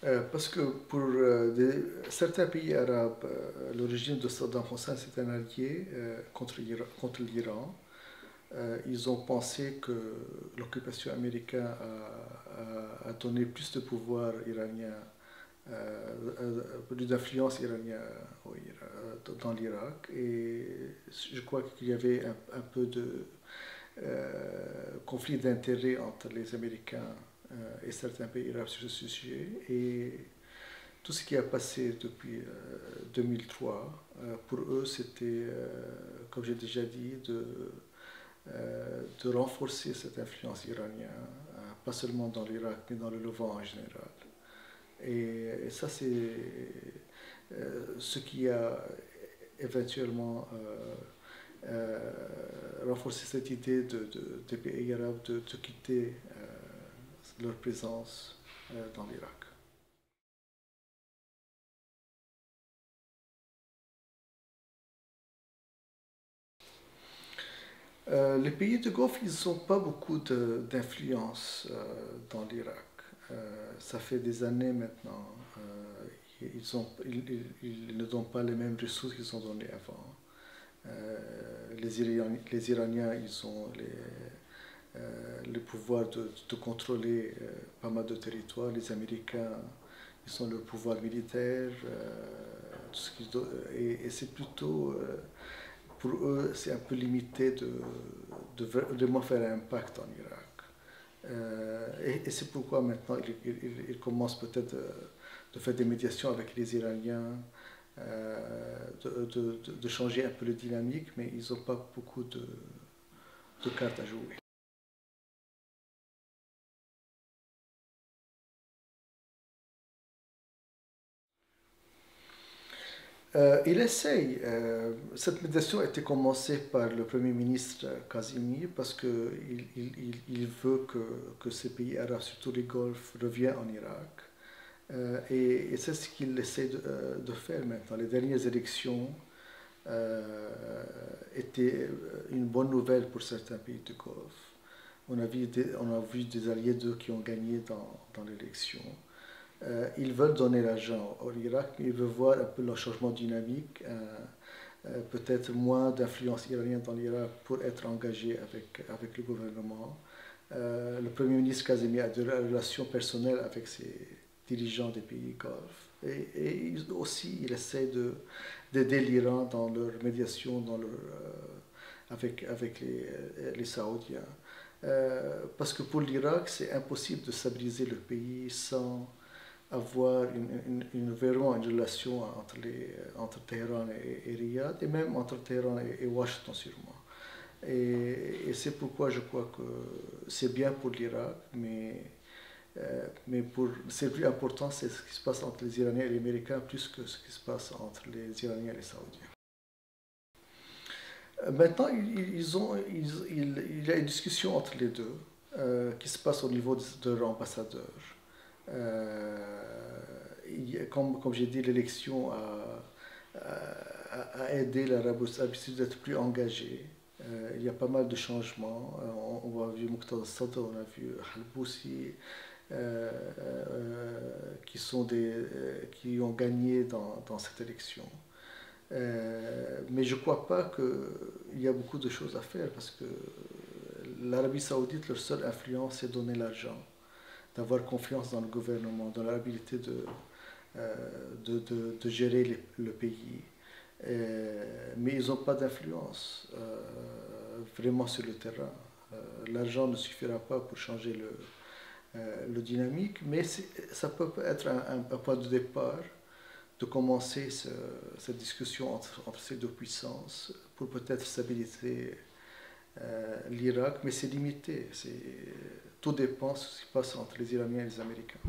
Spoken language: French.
Parce que pour certains pays arabes, le régime de Saddam Hussein c'est un allié contre l'Iran. Ils ont pensé que l'occupation américaine a donné plus de pouvoir iranien, plus d'influence iranienne dans l'Irak. Et je crois qu'il y avait un peu de conflit d'intérêts entre les Américains et certains pays arabes sur ce sujet. Et tout ce qui a passé depuis 2003, pour eux, c'était, comme j'ai déjà dit, de renforcer cette influence iranienne, pas seulement dans l'Irak, mais dans le Levant en général. Et ça, c'est ce qui a éventuellement renforcé cette idée des pays arabes de quitter leur présence dans l'Irak. Les pays de Golfe, ils n'ont pas beaucoup d'influence dans l'Irak. Ça fait des années maintenant. Ils ne donnent pas les mêmes ressources qu'ils ont données avant. Les Iraniens, ils ont le pouvoir de contrôler pas mal de territoires. Les Américains, ils ont le pouvoir militaire. Et c'est plutôt, pour eux, c'est un peu limité de vraiment faire un impact en Irak. Et c'est pourquoi maintenant, ils commencent peut-être de faire des médiations avec les Iraniens, de changer un peu la dynamique, mais ils n'ont pas beaucoup de cartes à jouer. Il essaye. Cette médiation a été commencée par le Premier ministre Kazimi parce qu'il veut que ces pays arabes, surtout les Golfe, reviennent en Irak. Et c'est ce qu'il essaie de faire maintenant. Les dernières élections étaient une bonne nouvelle pour certains pays du Golfe. On a vu des alliés d'eux qui ont gagné dans l'élection. Ils veulent donner l'argent au Irak, mais ils veulent voir un peu le changement dynamique, peut-être moins d'influence iranienne dans l'Irak pour être engagé avec le gouvernement. Le Premier ministre Kazemi a des relations personnelles avec ses dirigeants des pays Golfe. Et aussi, il essaie d'aider l'Iran dans leur médiation avec les Saoudiens. Parce que pour l'Irak, c'est impossible de stabiliser le pays sans avoir vraiment une relation entre Téhéran et Riyad, et même entre Téhéran et Washington sûrement. Et c'est pourquoi je crois que c'est bien pour l'Irak, mais c'est plus important, c'est ce qui se passe entre les Iraniens et les Américains, plus que ce qui se passe entre les Iraniens et les Saoudiens. Maintenant, il y a une discussion entre les deux qui se passe au niveau de leur ambassadeur. Comme j'ai dit, l'élection a aidé l'Arabie Saoudite d'être plus engagée. Il y a pas mal de changements. On a vu Muqtada Sadr, on a vu Halboussi, qui ont gagné dans cette élection. Mais je ne crois pas qu'il y a beaucoup de choses à faire parce que l'Arabie Saoudite, leur seule influence, c'est donner l'argent, d'avoir confiance dans le gouvernement, dans l'habilité de gérer le pays. Mais ils n'ont pas d'influence vraiment sur le terrain. L'argent ne suffira pas pour changer le dynamique, mais ça peut être un point de départ de commencer cette discussion entre ces deux puissances pour peut-être stabiliser l'Irak, mais c'est limité. Tout dépend de ce qui se passe entre les Iraniens et les Américains.